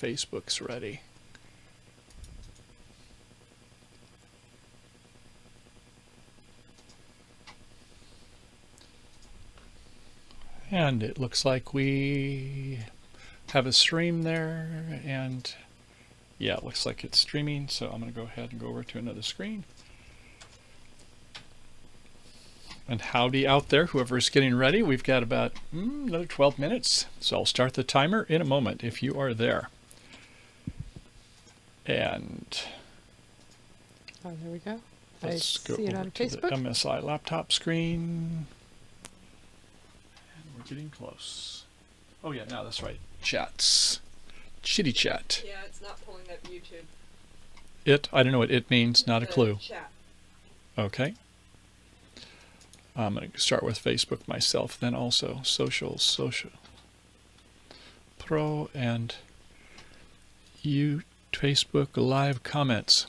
Facebook's ready. And it looks like we have a stream there, and yeah, it looks like it's streaming, so I'm going to go ahead and go over to another screen. And howdy out there, whoever's getting ready. We've got about another 12 minutes, so I'll start the timer in a moment if you are there. And oh, there we go. let's go see it over on to Facebook. the MSI laptop screen. And we're getting close. Oh yeah, now that's right. Chats. Chitty chat. Yeah, it's not pulling up YouTube. I don't know what it means, not a clue. Chat. Okay. I'm going to start with Facebook myself, then also social, pro, and Facebook live comments.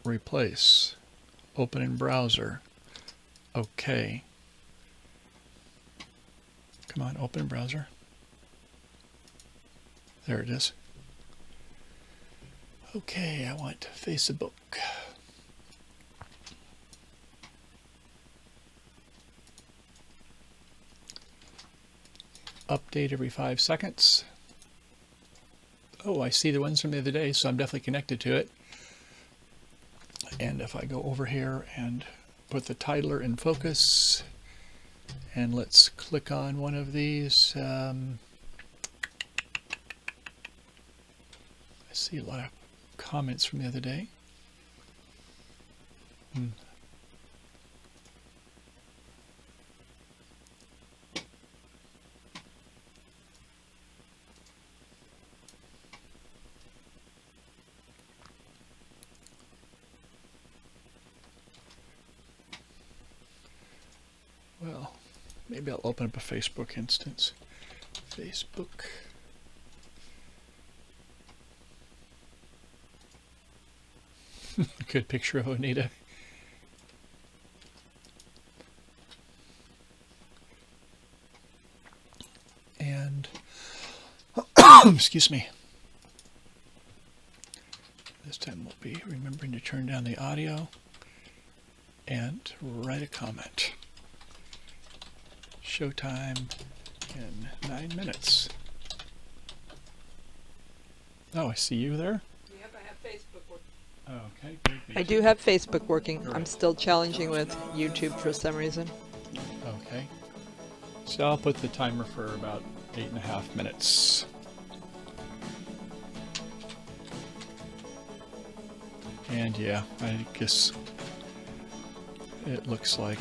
Replace. Open in browser. Okay. Come on, open browser. There it is. Okay, I want Facebook. Update every 5 seconds. Oh, I see the ones from the other day, so I'm definitely connected to it. And if I go over here and put the titler in focus, and let's click on one of these. I see a lot of comments from the other day. Well, maybe I'll open up a Facebook instance. Facebook. Good picture of Anita. And, excuse me. This time we'll be remembering to turn down the audio and write a comment. Showtime in 9 minutes. Oh, I see you there. Yep, I have Facebook working. Okay, great. I do have Facebook working. I'm still challenging with YouTube for some reason. Okay. So I'll put the timer for about 8.5 minutes. And yeah, I guess it looks like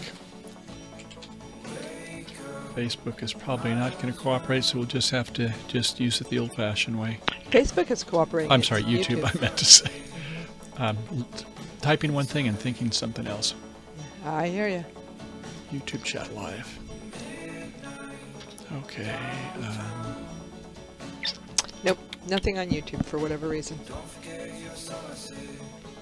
Facebook is probably not going to cooperate, so we'll just have to use it the old-fashioned way. Facebook is cooperating. I'm sorry, YouTube. I meant to say. Typing one thing and thinking something else. I hear you. YouTube chat live. Okay. Nope, nothing on YouTube for whatever reason.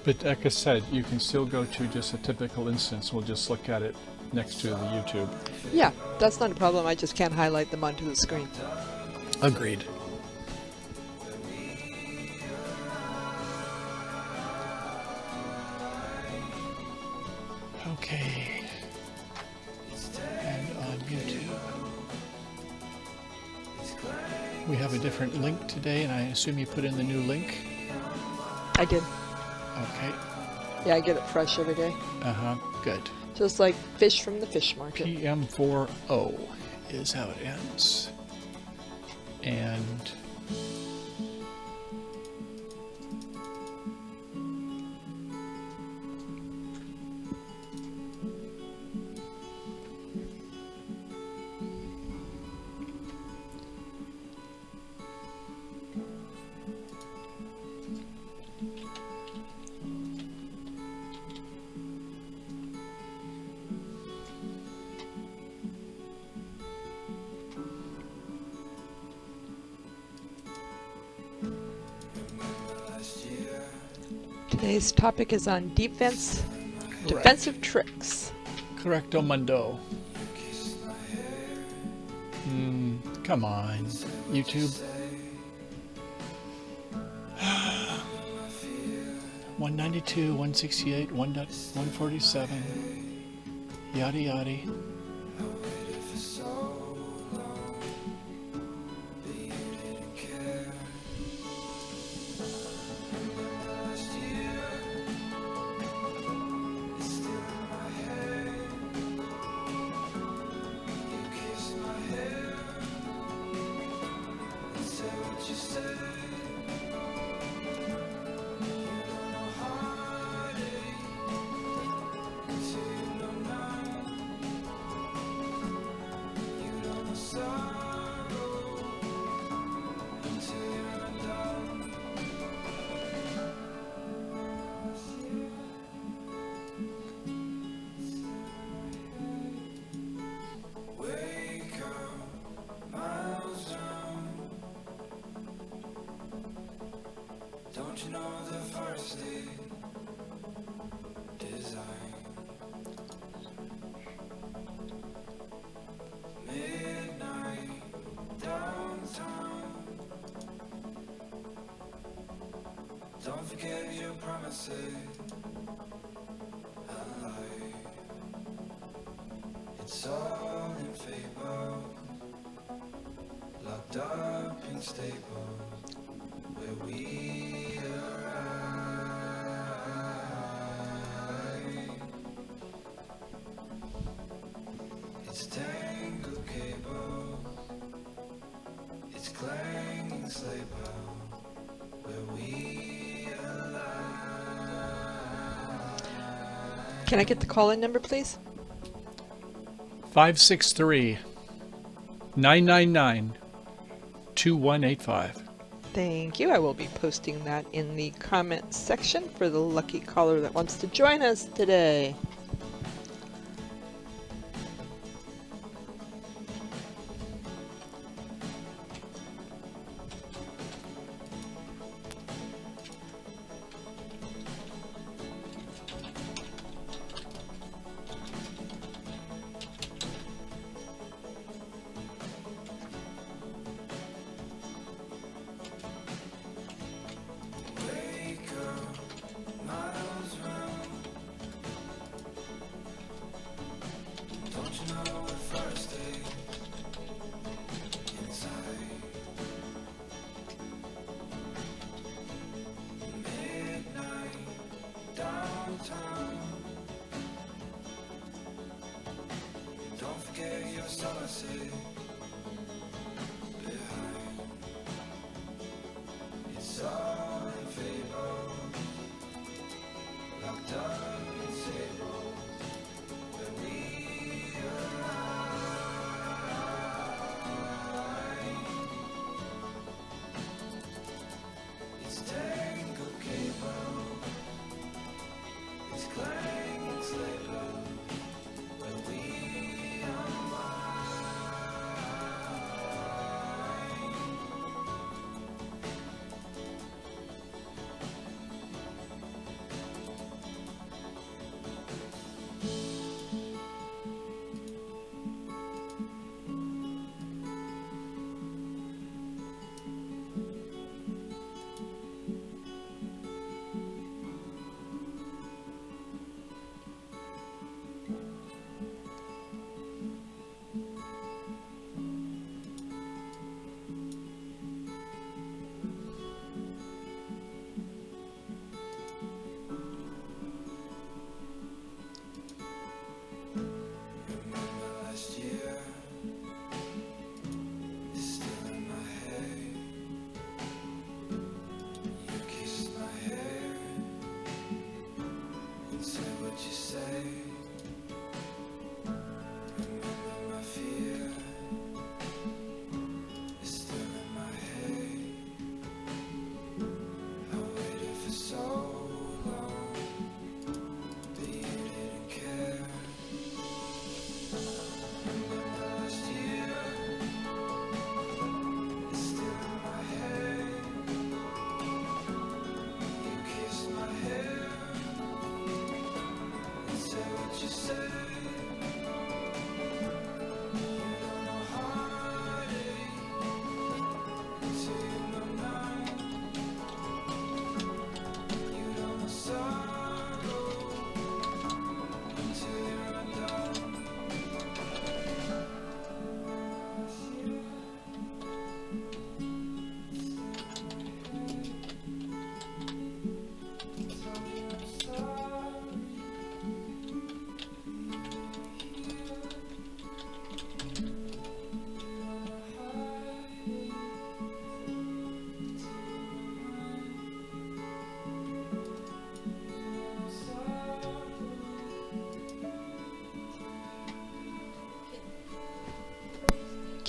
But like I said, you can still go to just a typical instance. We'll just look at it next to the YouTube. Yeah, that's not a problem. I just can't highlight them onto the screen. Agreed. Okay. And on YouTube, we have a different link today, and I assume you put in the new link? I did. Okay. Yeah, I get it fresh every day. Good. Just like fish from the fish market. PM40 is how it ends. And Today's topic is on defensive tricks. correcto mundo. Come on, YouTube. 192, 168, 147, yada yada. Don't you know the first day design? Midnight downtown. Don't forget your promises. And lie. It's all in fable. Locked up in stables where we arrive. It's tangled cables, it's clanging sleigh bells where we alive. Can I get the call-in number, please? 563 999 2185. Thank you. I will be posting that in the comments section for the lucky caller that wants to join us today.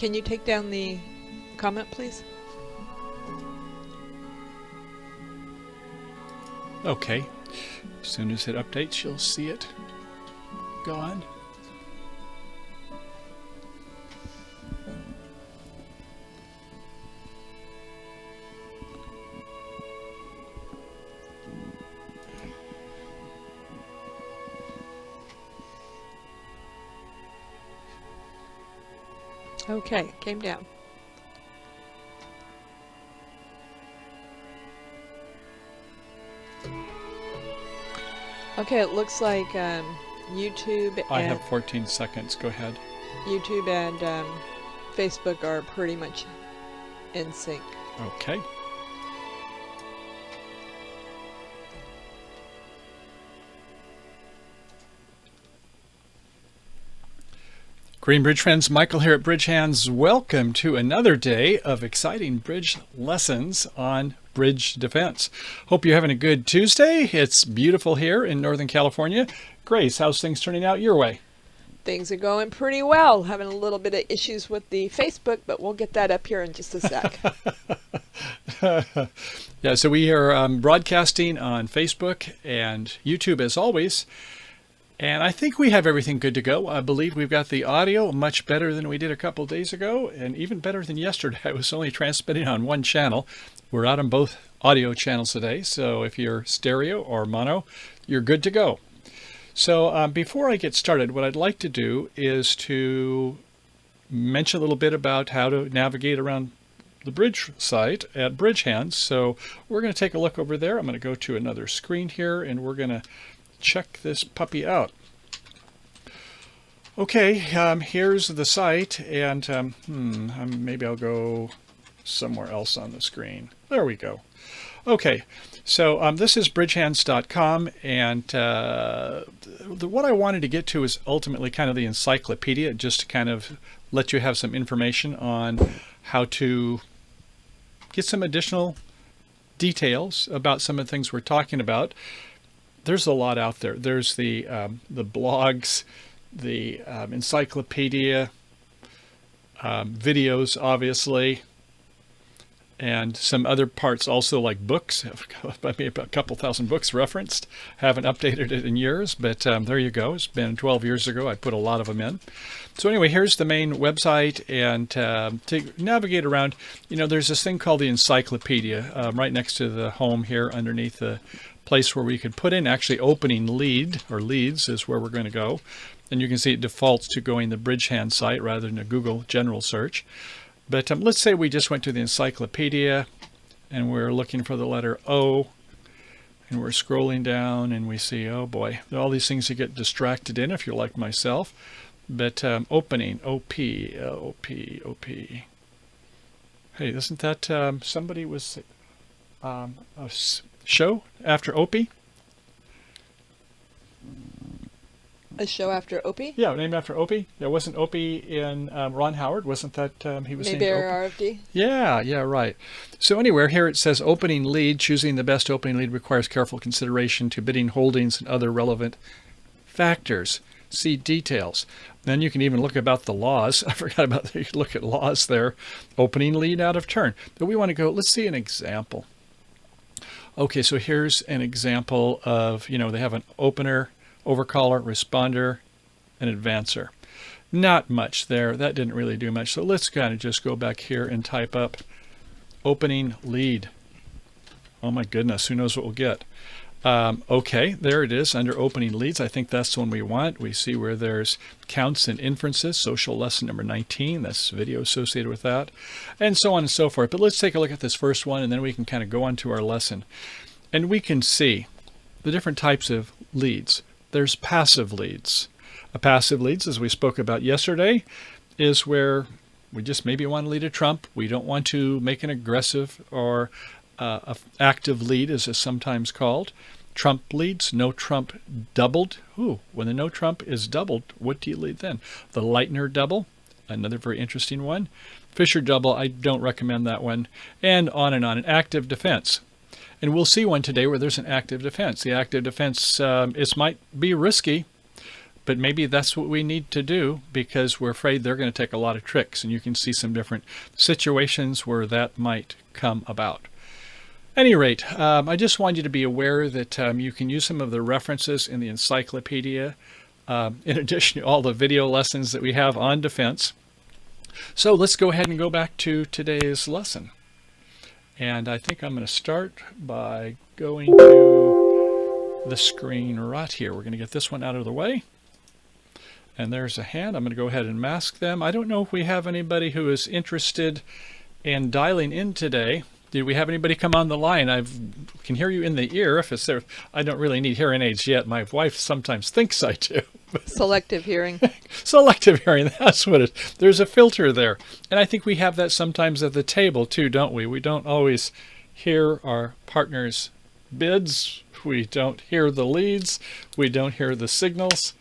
Can you take down the comment, please? Okay. As soon as it updates, you'll see it gone. Okay, came down. Okay, it looks like YouTube I and have 14 seconds. Go ahead. YouTube and Facebook are pretty much in sync. Okay. Green Bridge friends, Michael here at BridgeHands. Welcome to another day of exciting bridge lessons on bridge defense. Hope you're having a good Tuesday. It's beautiful here in Northern California. Grace, how's things turning out your way? Things are going pretty well. Having a little bit of issues with the Facebook, but we'll get that up here in just a sec. Yeah, so we are broadcasting on Facebook and YouTube as always. And I think we have everything good to go. I believe we've got the audio much better than we did a couple days ago, and even better than yesterday. I was only transmitting on one channel. We're out on both audio channels today, so if you're stereo or mono, you're good to go. So before I get started, what I'd like to do is to mention a little bit about how to navigate around the bridge site at BridgeHands. So we're going to take a look over there. I'm going to go to another screen here, and we're going to check this puppy out. Okay, here's the site, and maybe I'll go somewhere else on the screen. There we go. Okay, so this is bridgehands.com, and what I wanted to get to is ultimately kind of the encyclopedia, just to kind of let you have some information on how to get some additional details about some of the things we're talking about. There's a lot out there. There's the blogs, the encyclopedia, videos, obviously, and some other parts also like books. Maybe a couple thousand books referenced. Haven't updated it in years, but there you go. It's been 12 years ago. I put a lot of them in. So anyway, here's the main website, and to navigate around, there's this thing called the encyclopedia right next to the home here underneath the place where we could put in actually opening lead, or leads is where we're going to go. And you can see it defaults to going the BridgeHands site rather than a Google general search. But let's say we just went to the encyclopedia and we're looking for the letter O, and we're scrolling down and we see, oh boy, there are all these things you get distracted in if you're like myself. But opening, O-P, O-P, O-P. Hey, isn't that somebody was a show after Opie? A show after Opie? Yeah, named after Opie. There wasn't Opie in Ron Howard. Wasn't that he was Maybe named RFD? Yeah, right. So anywhere here it says opening lead. Choosing the best opening lead requires careful consideration to bidding holdings and other relevant factors. See details. Then you can even look about the laws. I forgot about that. You can look at laws there. Opening lead out of turn. But we want to go, let's see an example. Okay, so here's an example of, they have an opener, overcaller, responder, and advancer. Not much there. That didn't really do much. So let's kind of just go back here and type up opening lead. Oh my goodness, who knows what we'll get. Okay, there it is under opening leads. I think that's the one we want. We see where there's counts and inferences, social lesson number 19. That's video associated with that, and so on and so forth. But let's take a look at this first one, and then we can kind of go on to our lesson. And we can see the different types of leads. There's passive leads. A passive leads, as we spoke about yesterday, is where we just maybe want to lead a trump. We don't want to make an aggressive or active lead, as it's sometimes called. Trump leads, no trump doubled. Ooh, when the no trump is doubled, what do you lead then? The Lightner double, another very interesting one. Fisher double, I don't recommend that one. And on and on. An active defense. And we'll see one today where there's an active defense. The active defense, it might be risky, but maybe that's what we need to do because we're afraid they're going to take a lot of tricks, and you can see some different situations where that might come about. At any rate, I just want you to be aware that you can use some of the references in the encyclopedia in addition to all the video lessons that we have on defense. So let's go ahead and go back to today's lesson. And I think I'm going to start by going to the screen right here. We're going to get this one out of the way. And there's a hand. I'm going to go ahead and mask them. I don't know if we have anybody who is interested in dialing in today. Did we have anybody come on the line? I can hear you in the ear. If it's there, I don't really need hearing aids yet. My wife sometimes thinks I do. Selective hearing. Selective hearing, that's what it is. There's a filter there. And I think we have that sometimes at the table too, don't we? We don't always hear our partner's bids. We don't hear the leads. We don't hear the signals.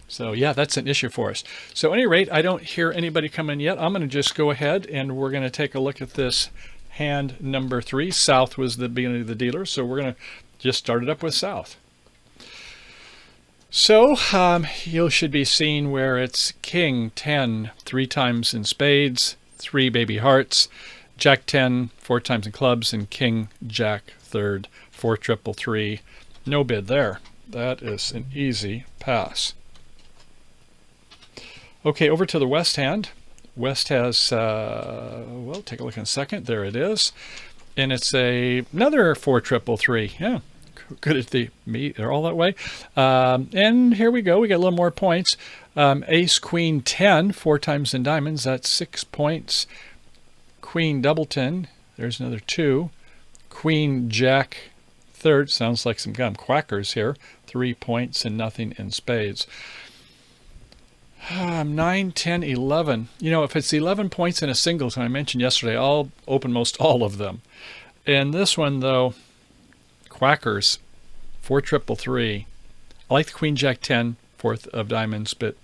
So yeah, that's an issue for us. So at any rate, I don't hear anybody coming yet. I'm going to just go ahead and we're going to take a look at this hand number 3. South was the beginning of the dealer, so we're going to just start it up with South. So you should be seeing where it's King 10 3 times in spades, 3 baby hearts, Jack 10 4 times in clubs, and King Jack third 4 triple 3. No bid there. That is an easy pass. Okay, over to the West hand. West has, well, take a look in a second. There it is. And it's another 4 triple 3. Yeah, good at the meet. They're all that way. And here we go. We got a little more points. Ace, Queen 10, 4 times in diamonds. That's 6 points. Queen Doubleton. There's another 2. Queen Jack third. Sounds like some kind of quackers here. 3 points and nothing in spades. 9, 10, 11. You know, if it's 11 points in a singleton, I mentioned yesterday, I'll open most all of them. And this one, though, quackers, 4 triple 3. I like the Queen Jack 10, 4th of diamonds, but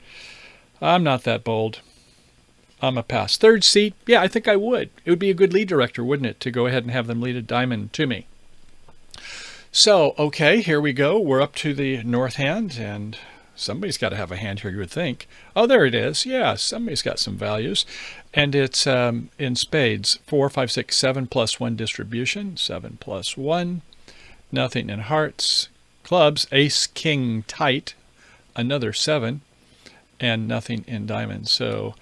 I'm not that bold. I'm a pass. Third seat, yeah, I think I would. It would be a good lead director, wouldn't it, to go ahead and have them lead a diamond to me. So, okay, here we go. We're up to the north hand, and somebody's got to have a hand here, you would think. Oh, there it is. Yeah, somebody's got some values. And it's in spades, 4, 5, 6, 7 plus 1 distribution, 7 plus 1. Nothing in hearts. Clubs, ace, king, tight, another 7. And nothing in diamonds. So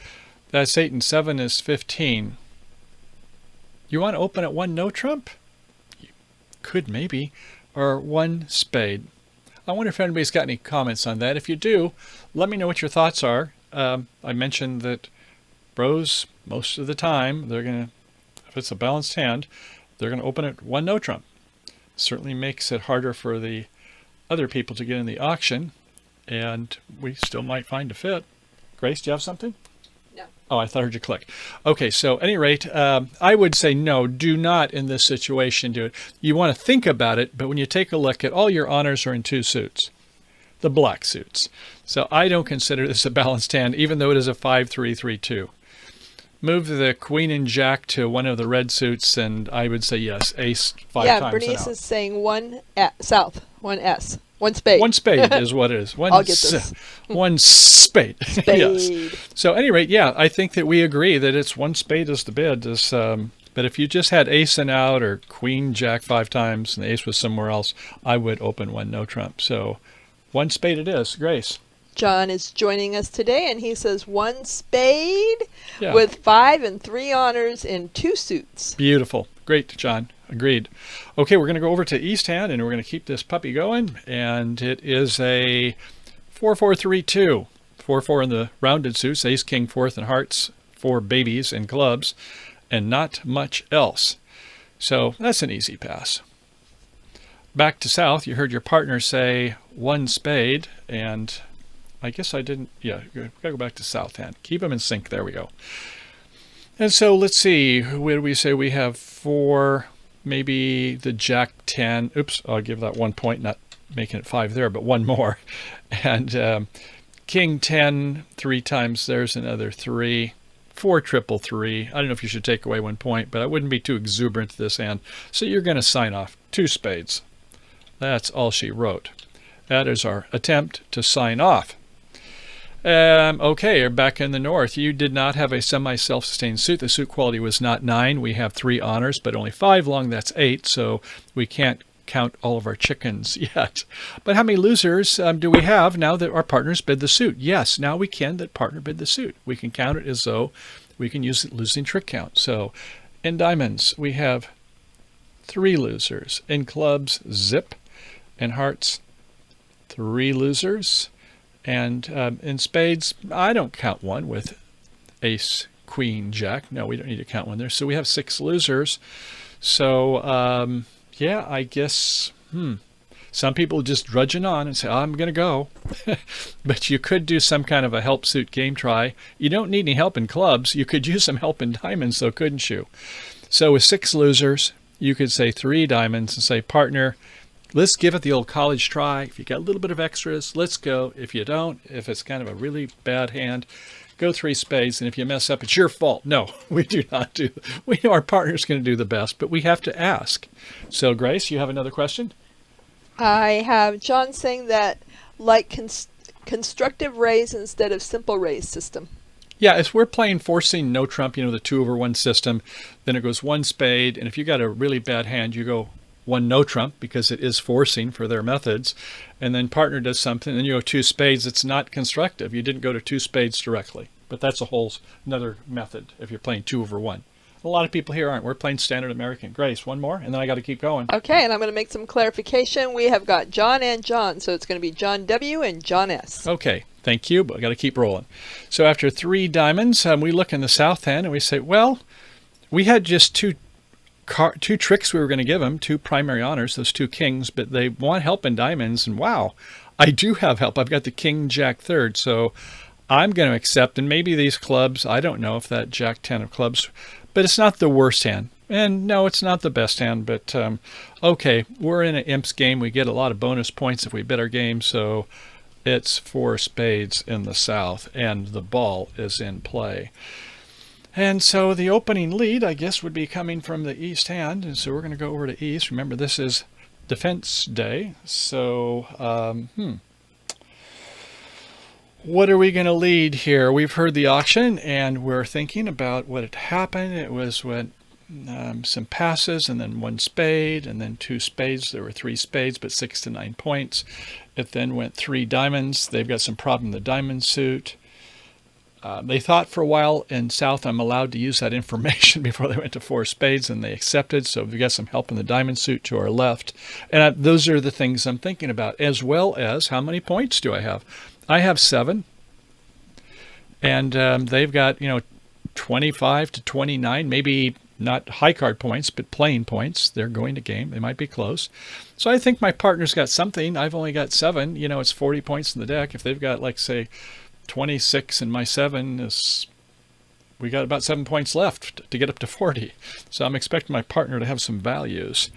that's 8 and 7 is 15. You want to open at 1 no trump? You could maybe. Or 1 spade. I wonder if anybody's got any comments on that. If you do, let me know what your thoughts are. I mentioned that bros, most of the time, they're going to, if it's a balanced hand, they're going to open it 1 no trump. Certainly makes it harder for the other people to get in the auction, and we still might find a fit. Grace, do you have something? No. Oh, I thought I heard you click. Okay, so at any rate, I would say no, do not in this situation do it. You want to think about it, but when you take a look at all your honors are in 2 suits, the black suits. So I don't consider this a balanced hand, even though it is a 5-3-3-2. Move the Queen and Jack to one of the red suits, and I would say yes, ace 5 times. Yeah, Bernice is saying 1 south, 1 S. 1 spade. 1 spade is what it is. I'll get this. 1 spade. Spade. Yes. So at any rate, yeah, I think that we agree that it's 1 spade is the bid. But if you just had ace and out or Queen Jack 5 times and the ace was somewhere else, I would open 1 no trump. So 1 spade it is. Grace. John is joining us today, and he says 1 spade Yeah. with 5 and 3 honors in 2 suits. Beautiful. Great, John. Agreed. Okay, we're going to go over to East Hand, and we're going to keep this puppy going. And it is a 4-4-3-2. 4-4 in the rounded suits, ace, king, 4th, and hearts, 4 babies and clubs, and not much else. So that's an easy pass. Back to South, you heard your partner say 1 spade, and I guess I didn't. Yeah, we've got to go back to South Hand. Keep them in sync. There we go. And so let's see. Where do we say we have 4? Maybe the Jack 10. Oops, I'll give that 1 point, not making it 5 there, but 1 more. And King 10, 3 times. There's another 3. 4 triple 3. I don't know if you should take away 1 point, but I wouldn't be too exuberant to this hand. So you're going to sign off 2 spades. That's all she wrote. That is our attempt to sign off. Okay, you're back in the north. You did not have a semi-self-sustained suit. The suit quality was not 9. We have 3 honors, but only 5 long. That's 8, so we can't count all of our chickens yet. But how many losers do we have now that our partners bid the suit? Yes, now we can that partner bid the suit. We can count it as though we can use the losing trick count. So in diamonds, we have 3 losers. In clubs, zip. In hearts, 3 losers. And in spades, I don't count one with ace, queen, jack. No, we don't need to count one there. So we have 6 losers. So, yeah, I guess, some people just drudging on and say, I'm going to go. But you could do some kind of a help suit game try. You don't need any help in clubs. You could use some help in diamonds, though, couldn't you? So with 6 losers, you could say 3 diamonds and say, partner, let's give it the old college try. If you got a little bit of extras, let's go. If you don't, if it's kind of a really bad hand, go 3 spades. And if you mess up, it's your fault. No, we do not do. We know our partner's going to do the best, but we have to ask. So, Grace, you have another question? I have John saying that like constructive raise instead of simple raise system. Yeah, if we're playing forcing no trump, the 2/1 system, then it goes 1 spade. And if you got a really bad hand, you go 1 no trump because it is forcing for their methods. And then partner does something, and you go 2 spades. It's not constructive. You didn't go to 2 spades directly. But that's a whole another method if you're playing 2/1. A lot of people here aren't. We're playing standard American. Grace, one more, and then I got to keep going. Okay, and I'm going to make some clarification. We have got John and John, so it's going to be John W. and John S. Okay, thank you, but I got to keep rolling. So after 3 diamonds, we look in the south hand and we say, well, we had just two tricks we were going to give them, 2 primary honors, those 2 kings, but they want help in diamonds, and wow, I do have help. I've got the king, jack, third, so I'm going to accept, and maybe these clubs, I don't know if that jack 10 of clubs, but it's not the worst hand. And no, it's not the best hand, but okay, we're in an imps game. We get a lot of bonus points if we bid our game, so it's 4 spades in the south, and the ball is in play. And so the opening lead, I guess, would be coming from the east hand, and so we're going to go over to east. Remember, this is defense day, so what are we going to lead here? We've heard the auction, and we're thinking about what had happened. It was when some passes, and then 1 spade, and then 2 spades. There were 3 spades, but 6 to 9 points. It then went 3 diamonds. They've got some problem in the diamond suit. They thought for a while in south I'm allowed to use that information before they went to 4 spades, and they accepted. So we've got some help in the diamond suit to our left. And those are the things I'm thinking about, as well as how many points do I have? I have 7, and they've got 25 to 29, maybe not high card points, but playing points. They're going to game. They might be close. So I think my partner's got something. I've only got 7. It's 40 points in the deck. If they've got, like, say, 26 and my 7 is, we got about 7 points left to get up to 40. So I'm expecting my partner to have some values.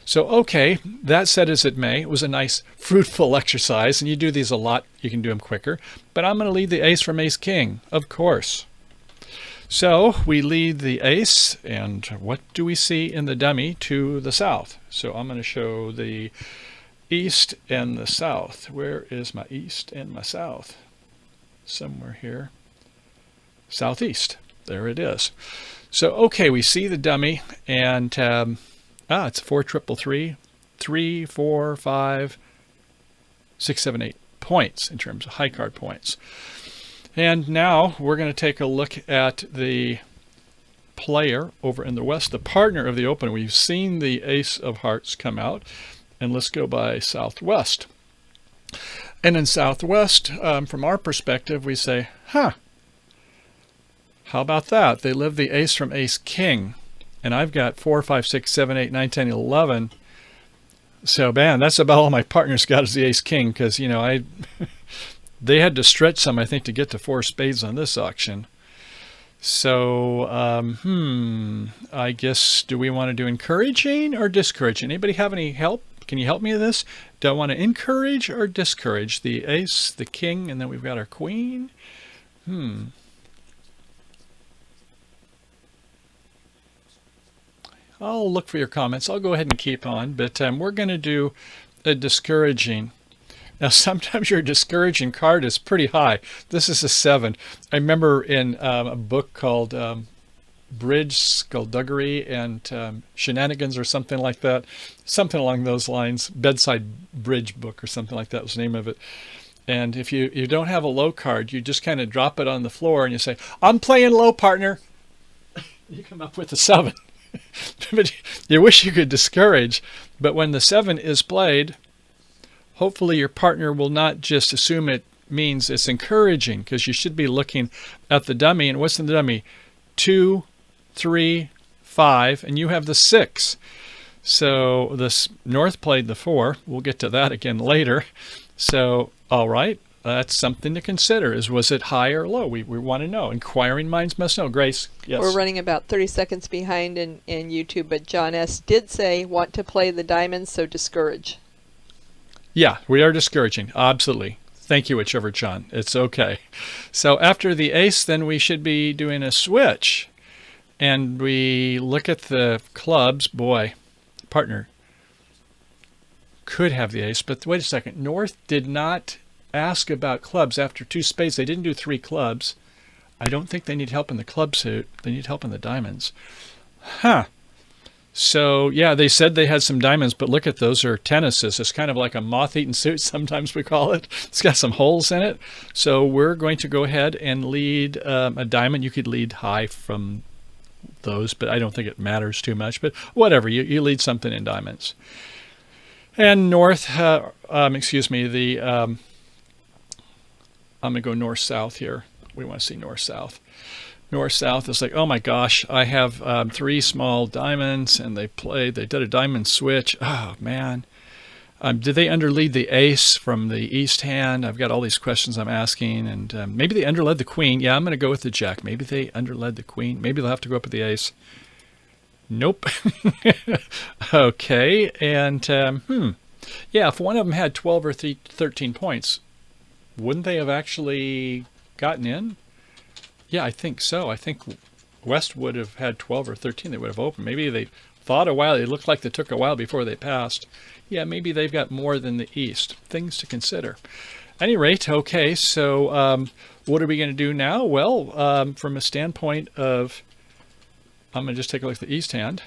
So, okay, that said as it may, it was a nice, fruitful exercise, and you do these a lot, you can do them quicker. But I'm going to lead the ace from ace-king, of course. So we lead the ace, and what do we see in the dummy to the south? So I'm going to show the east and the south. Where is my east and my south? Somewhere here. Southeast. There it is. So, okay, we see the dummy, and it's 4 triple 3, 3, 4, 5, 6, 7, 8 points in terms of high card points. And now we're going to take a look at the player over in the west, the partner of the open. We've seen the ace of hearts come out, and let's go by southwest. And in southwest, from our perspective, we say, how about that? They live the ace from ace-king. And I've got 4, 5, 6, 7, 8, 9, 10, 11. So, man, that's about all my partners got is the ace-king, because, they had to stretch some, I think, to get to 4 spades on this auction. So, I guess, do we want to do encouraging or discouraging? Anybody have any help? Can you help me with this? Do I want to encourage or discourage the ace, the king, and then we've got our queen? I'll look for your comments. I'll go ahead and keep on, but we're going to do a discouraging. Now, sometimes your discouraging card is pretty high. This is a 7. I remember in a book called Bridge Skullduggery and Shenanigans or something like that, something along those lines, Bedside Bridge book or something like that was the name of it. And if you don't have a low card, you just kind of drop it on the floor and you say, I'm playing low, partner. You come up with a 7. But you wish you could discourage. But when the 7 is played, hopefully your partner will not just assume it means it's encouraging, because you should be looking at the dummy. And what's in the dummy? 2, 3, 5, and you have the 6. So this North played the 4. We'll get to that again later. So, all right, that's something to consider. Was it high or low? We want to know. Inquiring minds must know. Grace, yes. We're running about 30 seconds behind in YouTube, but John S. did say, want to play the diamonds, so discourage. Yeah, we are discouraging. Absolutely. Thank you, whichever John. It's okay. So after the ace, then we should be doing a switch. And we look at the clubs. Boy, partner could have the ace, but wait a second. North did not ask about clubs after 2 spades. They didn't do 3 clubs. I don't think they need help in the club suit. They need help in the diamonds. Huh. So, yeah, they said they had some diamonds, but look at those are tennises. It's kind of like a moth-eaten suit, sometimes we call it. It's got some holes in it. So we're going to go ahead and lead a diamond. You could lead high from those, but I don't think it matters too much. But whatever, you lead something in diamonds. And North, I'm going to go north-south here. We want to see north-south. North-south is like, oh my gosh, I have 3 small diamonds, and they did a diamond switch. Oh, man. Did they underlead the ace from the east hand? I've got all these questions I'm asking, and maybe they underled the queen. Yeah, I'm going to go with the jack. Maybe they underled the queen. Maybe they'll have to go up with the ace. Nope. Okay, and yeah, if one of them had 12 or 13 points, wouldn't they have actually gotten in? Yeah, I think so. I think West would have had 12 or 13. They would have opened. Maybe they thought a while. It looked like they took a while before they passed. Yeah, maybe they've got more than the East. Things to consider. At any rate, okay, so what are we going to do now? Well, from a standpoint of, I'm going to just take a look at the East hand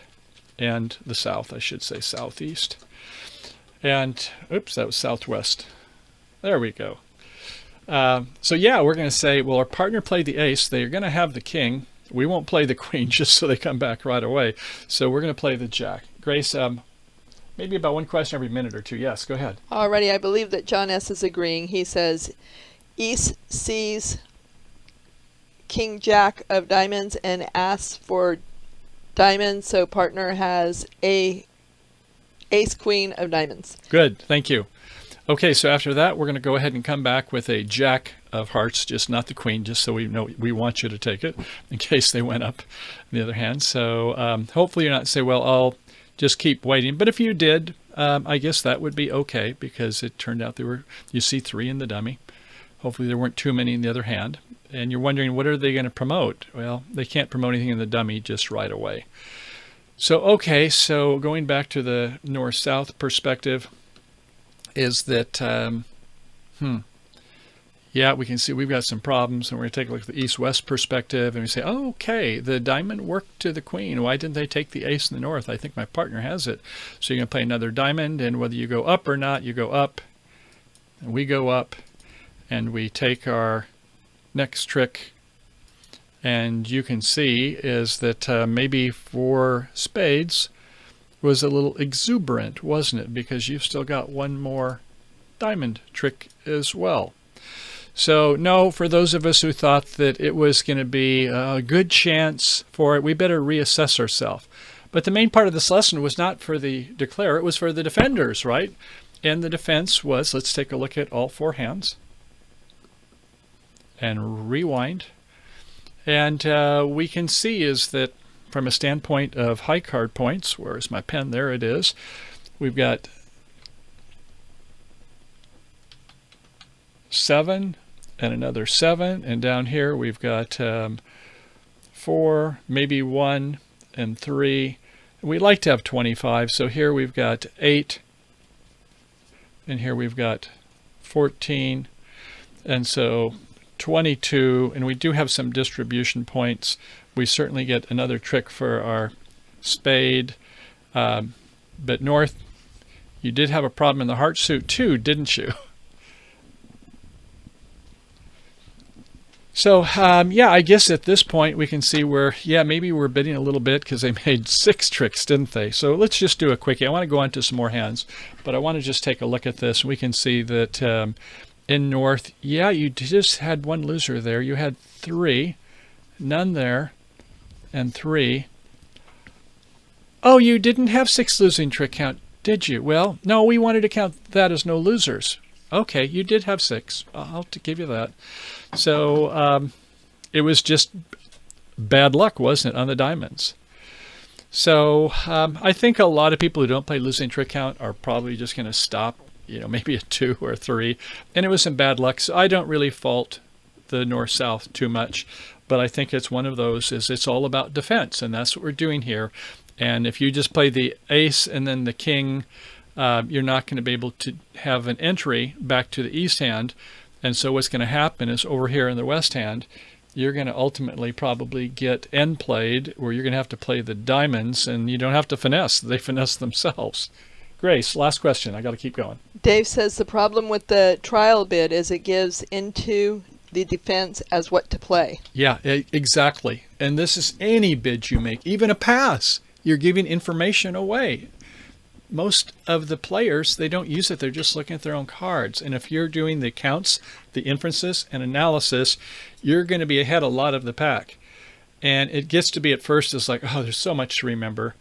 and the South, I should say Southeast. And, oops, that was Southwest. There we go. So yeah, we're going to say, well, our partner played the ace. They're going to have the king. We won't play the queen just so they come back right away. So we're going to play the jack. Grace, maybe about 1 question every minute or 2. Yes, go ahead. Alrighty, I believe that John S. is agreeing. He says, East sees king jack of diamonds and asks for diamonds, so partner has a ace queen of diamonds. Good, thank you. Okay, so after that, we're going to go ahead and come back with a jack of hearts, just not the queen, just so we know we want you to take it in case they went up on the other hand. So hopefully you're not say, well, I'll just keep waiting. But if you did, I guess that would be okay, because it turned out you see 3 in the dummy. Hopefully there weren't too many in the other hand. And you're wondering, what are they going to promote? Well, they can't promote anything in the dummy just right away. So, okay, so going back to the north-south perspective, is that, yeah, we can see we've got some problems, and we're going to take a look at the east-west perspective, and we say, oh, okay, the diamond worked to the queen. Why didn't they take the ace in the north? I think my partner has it. So you're going to play another diamond, and whether you go up or not, you go up, and we go up, and we take our next trick, and you can see is that maybe 4 spades was a little exuberant, wasn't it? Because you've still got 1 more diamond trick as well. So no, for those of us who thought that it was going to be a good chance for it, we better reassess ourselves. But the main part of this lesson was not for the declarer, it was for the defenders, right? And the defense was, let's take a look at all 4 hands and rewind. And we can see is that from a standpoint of high card points, where's my pen? There it is. We've got 7 and another 7, and down here we've got 4, maybe 1 and 3. We like to have 25, so here we've got 8, and here we've got 14, and so 22, and we do have some distribution points. We certainly get another trick for our spade, but North, you did have a problem in the heart suit too, didn't you? So, yeah, I guess at this point we can see where, yeah, maybe we're bidding a little bit because they made 6 tricks, didn't they? So let's just do a quickie. I want to go on to some more hands, but I want to just take a look at this. We can see that in North, yeah, you just had 1 loser there. You had 3, none there, and 3. Oh, you didn't have 6 losing trick count, did you? Well, no, we wanted to count that as no losers. Okay, you did have 6. I'll have to give you that. So it was just bad luck, wasn't it, on the diamonds? So I think a lot of people who don't play losing trick count are probably just going to stop, maybe a 2 or 3. And it was some bad luck. So I don't really fault the north-south too much. But I think it's one of those it's all about defense. And that's what we're doing here. And if you just play the ace and then the king, you're not going to be able to have an entry back to the east hand. And so what's going to happen is over here in the west hand, you're going to ultimately probably get end played, where you're going to have to play the diamonds, and you don't have to finesse. They finesse themselves. Grace, last question. I got to keep going. Dave says the problem with the trial bid is it gives into the defense as what to play. Yeah, exactly. And this is any bid you make, even a pass. You're giving information away. Most of the players, they don't use it. They're just looking at their own cards. And if you're doing the counts, the inferences, and analysis, you're going to be ahead a lot of the pack. And it gets to be at first, it's like, oh, there's so much to remember.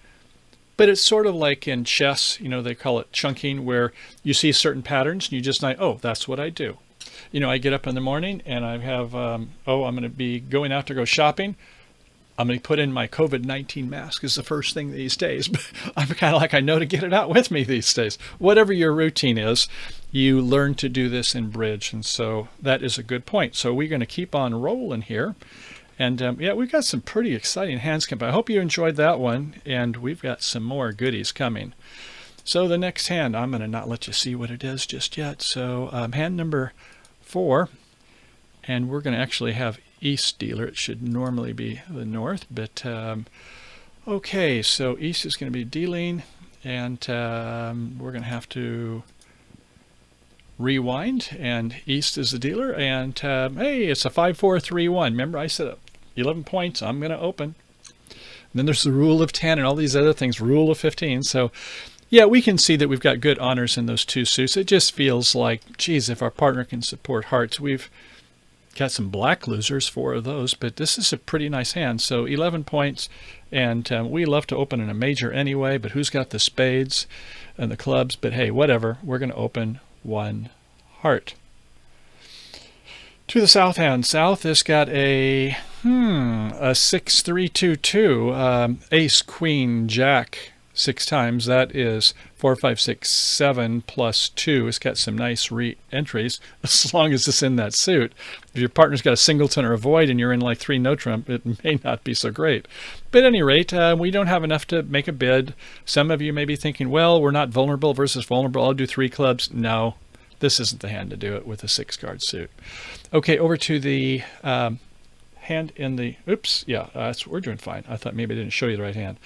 But it's sort of like in chess, they call it chunking, where you see certain patterns and you just know, oh, that's what I do. I get up in the morning and I have, I'm going to be going out to go shopping. I'm going to put in my COVID-19 mask is the first thing these days. I'm kind of like, I know to get it out with me these days. Whatever your routine is, you learn to do this in bridge. And so that is a good point. So we're going to keep on rolling here. And yeah, we've got some pretty exciting hands coming. I hope you enjoyed that one. And we've got some more goodies coming. So the next hand, I'm going to not let you see what it is just yet. So hand number 4. And we're going to actually have East dealer. It should normally be the north, but okay, so East is going to be dealing, and we're going to have to rewind, and East is the dealer, and hey, it's a 5-4-3-1. Remember, I said 11 points. I'm going to open. And then there's the rule of 10 and all these other things, rule of 15. So yeah, we can see that we've got good honors in those 2 suits. It just feels like, geez, if our partner can support hearts, we've got some black losers, 4 of those, but this is a pretty nice hand. So 11 points, and we love to open in a major anyway, but who's got the spades and the clubs? But hey, whatever, we're going to open 1 heart. To the south hand. South has got a 6-3-2-2, ace, queen, jack 6 times. That is 4, 5, 6, 7 plus 2. It's got some nice re-entries as long as it's in that suit. If your partner's got a singleton or a void and you're in like 3 no trump, it may not be so great. But at any rate, we don't have enough to make a bid. Some of you may be thinking, well, we're not vulnerable versus vulnerable. I'll do 3 clubs. No, this isn't the hand to do it with a 6-card suit. Okay, over to the hand in the, oops, yeah, we're doing fine. I thought maybe I didn't show you the right hand.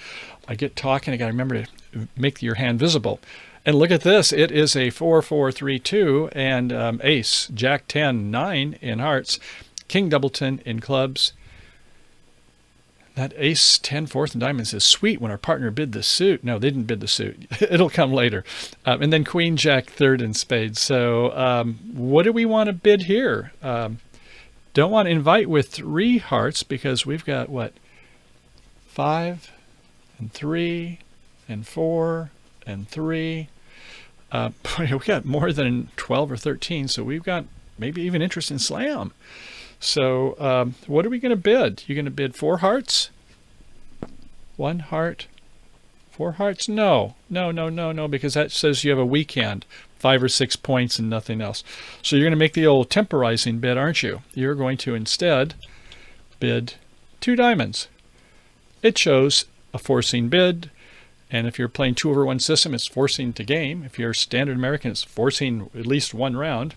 I get talking, I got to remember to make your hand visible. And look at this, it is a 4-4-3-2 and ace, jack 10, 9 in hearts, king doubleton in clubs. That ace 10 fourth in diamonds is sweet when our partner bid the suit. No, they didn't bid the suit. It'll come later. And then queen jack third in spades. So what do we want to bid here? Don't want to invite with 3 hearts because we've got what? 5 and 3 and 4 and 3. We got more than 12 or 13, so we've got maybe even interest in slam. So what are we going to bid? You're going to bid 4 hearts? 1 heart? 4 hearts? No, because that says you have a weak hand, 5 or 6 points and nothing else. So you're going to make the old temporizing bid, aren't you? You're going to instead bid 2 diamonds. It shows a forcing bid, and if you're playing 2-over-1 system, it's forcing to game. If you're standard American, it's forcing at least 1 round.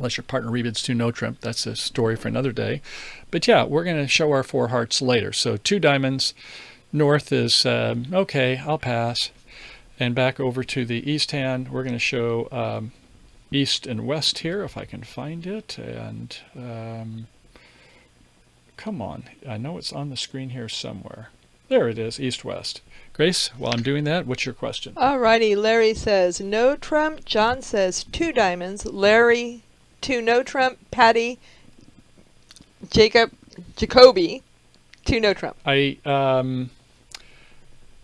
unless your partner rebids 2 no trump. That's a story for another day. But yeah, we're going to show our 4 hearts later. So 2 diamonds. North is okay, I'll pass. And back over to the east hand, we're going to show east and west here, if I can find it. And come on, I know it's on the screen here somewhere. There it is, east-west. Grace, while I'm doing that, what's your question? Alrighty, Larry says no trump. John says 2 diamonds. Larry, 2 no trump. Patty, Jacoby, 2 no trump.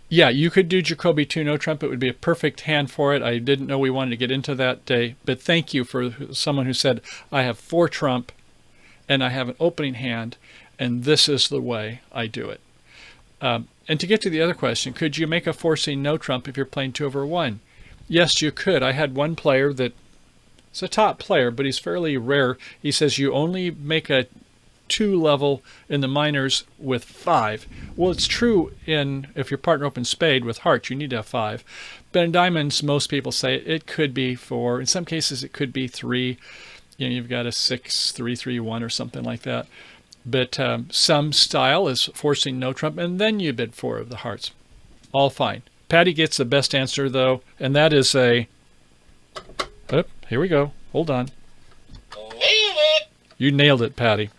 Yeah, you could do Jacoby 2 no trump. It would be a perfect hand for it. I didn't know we wanted to get into that day, but thank you for someone who said, I have 4 trump and I have an opening hand, and this is the way I do it. And to get to the other question, could you make a forcing no trump if you're playing 2/1? Yes, you could. I had one player that, it's a top player, but he's fairly rare. He says you only make a 2 level in the minors with 5. Well, it's true if your partner opens spade with hearts, you need to have 5. But in diamonds, most people say it could be 4. In some cases, it could be 3. You know, you've got a 6, 3, 3, 1 or something like that. But some style is forcing no trump, and then you bid 4 of the hearts. All fine. Patty gets the best answer, though, and that is a... Oh, here we go. Hold on. You nailed it, Patty.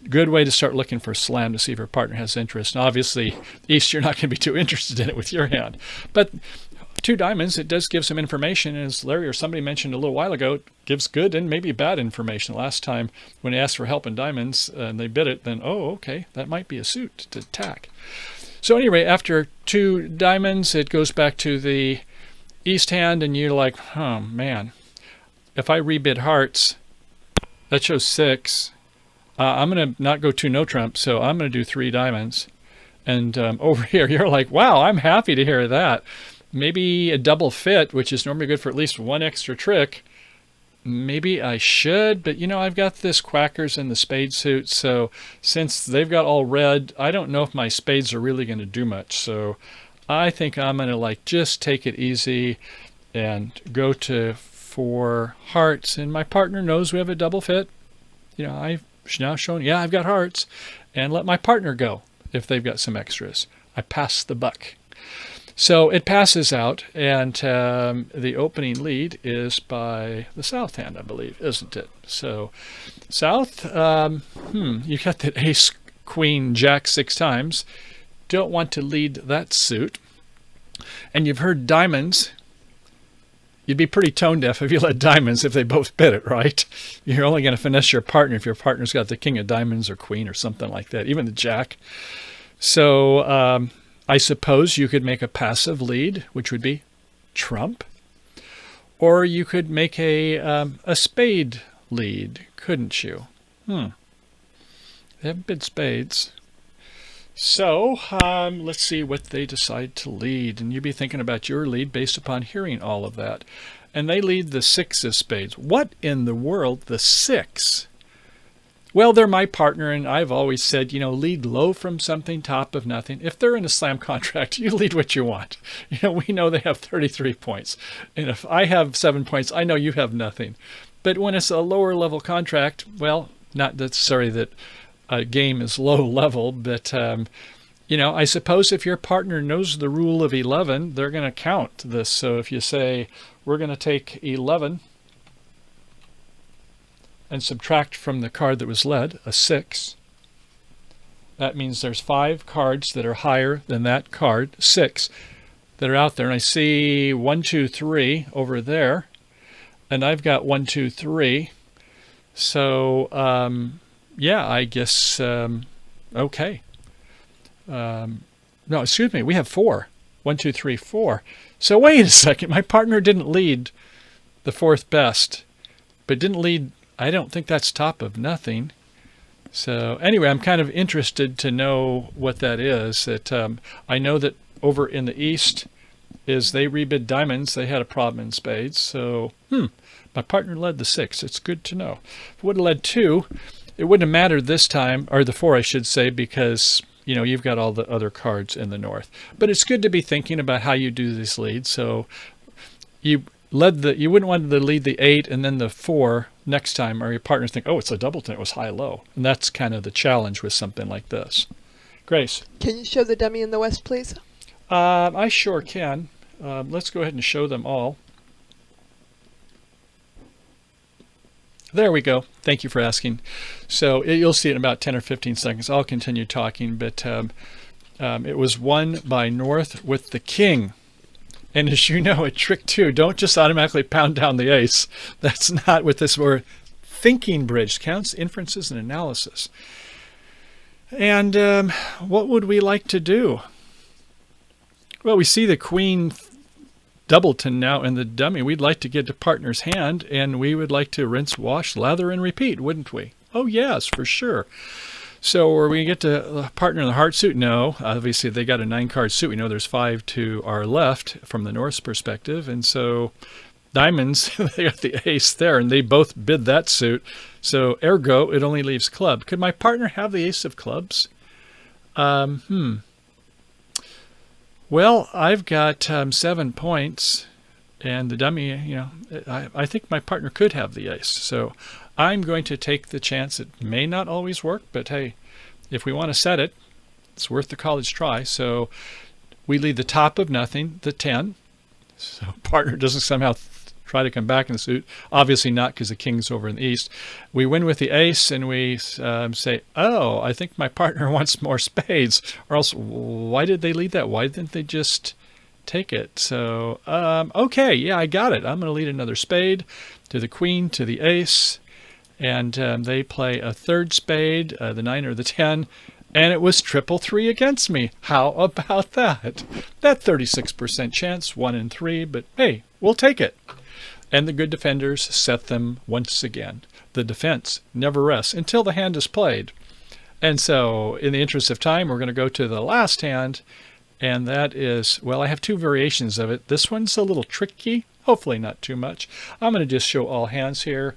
Good way to start looking for a slam to see if your partner has interest. And obviously, East, you're not going to be too interested in it with your hand. But 2 diamonds, it does give some information. As Larry or somebody mentioned a little while ago, it gives good and maybe bad information. Last time when he asked for help in diamonds and they bid it, then, oh, okay, that might be a suit to attack. So anyway, after 2 diamonds, it goes back to the East hand, and you're like, oh, man, if I rebid hearts, that shows 6. I'm going to not go 2 no trump, so I'm going to do 3 diamonds. And over here, you're like, wow, I'm happy to hear that. Maybe a double fit, which is normally good for at least 1 extra trick. Maybe I should, but you know, I've got this quackers and the spade suit, so since they've got all red, I don't know if my spades are really going to do much. So I think I'm going to just take it easy and go to 4 hearts. And my partner knows we have a double fit. You know, I've now shown, yeah, I've got hearts, and let my partner go if they've got some extras. I pass the buck. So it passes out, and the opening lead is by the south hand, I believe, isn't it? So south, you got that ace, queen, jack 6 times. Don't want to lead that suit. And you've heard diamonds. You'd be pretty tone deaf if you let diamonds if they both bid it, right? You're only going to finesse your partner if your partner's got the king of diamonds or queen or something like that, even the jack. So I suppose you could make a passive lead, which would be trump. Or you could make a spade lead, couldn't you? They haven't bid spades. So let's see what they decide to lead. And you'd be thinking about your lead based upon hearing all of that. And they lead the 6 of spades. What in the world, the 6? Well, they're my partner, and I've always said, you know, lead low from something, top of nothing. If they're in a slam contract, you lead what you want. You know, we know they have 33 points. And if I have 7 points, I know you have nothing. But when it's a lower level contract, well, not necessarily that a game is low level, but, you know, I suppose if your partner knows the rule of 11, they're going to count this. So if you say, we're going to take 11 and subtract from the card that was led, a 6, that means there's 5 cards that are higher than that card, 6, that are out there. And I see 1, 2, 3 over there, and I've got 1, 2, 3. So, yeah, I guess, okay. No, excuse me, we have 4. 1, 2, 3, 4. So wait a second, my partner didn't lead the 4th best, but didn't lead, I don't think that's top of nothing. So anyway, I'm kind of interested to know what that is. That I know that over in the East is they rebid diamonds. They had a problem in spades. So, my partner led the 6. It's good to know. If it would have led 2, it wouldn't have mattered this time, or the 4, I should say, because, you know, you've got all the other cards in the north. But it's good to be thinking about how you do this lead. So you wouldn't want to lead the 8 and then the 4 next time, or your partners think, oh, it's a doubleton, it was high-low. And that's kind of the challenge with something like this. Grace? Can you show the dummy in the west, please? I sure can. Let's go ahead and show them all. There we go. Thank you for asking. So you'll see it in about 10 or 15 seconds. I'll continue talking, but it was won by North with the king. And as you know, at trick 2, don't just automatically pound down the ace. That's not what this were. Thinking bridge counts inferences and analysis. And what would we like to do? Well, we see the queen doubleton now in the dummy. We'd like to get to partner's hand, and we would like to rinse, wash, lather, and repeat, wouldn't we? Oh, yes, for sure. So are we get to partner in the heart suit? No. Obviously, they got a 9-card suit. We know there's 5 to our left from the North's perspective. And so diamonds, they got the ace there, and they both bid that suit. So ergo, it only leaves club. Could my partner have the ace of clubs? Well, I've got 7 points, and the dummy, you know, I think my partner could have the ace. So I'm going to take the chance. It may not always work, but hey, if we want to set it, it's worth the college try. So we lead the top of nothing, the 10. So partner doesn't somehow try to come back in the suit. Obviously not, because the king's over in the east. We win with the ace, and we say, oh, I think my partner wants more spades. Or else, why did they lead that? Why didn't they just take it? So, okay, yeah, I got it. I'm going to lead another spade to the queen, to the ace. And they play a third spade, the 9 or the 10. And it was 333 against me. How about that? That 36% chance, 1 in 3, but hey, we'll take it. And the good defenders set them once again. The defense never rests until the hand is played. And so, in the interest of time, we're going to go to the last hand, and that is, well, I have 2 variations of it. This one's a little tricky, hopefully not too much. I'm going to just show all hands here.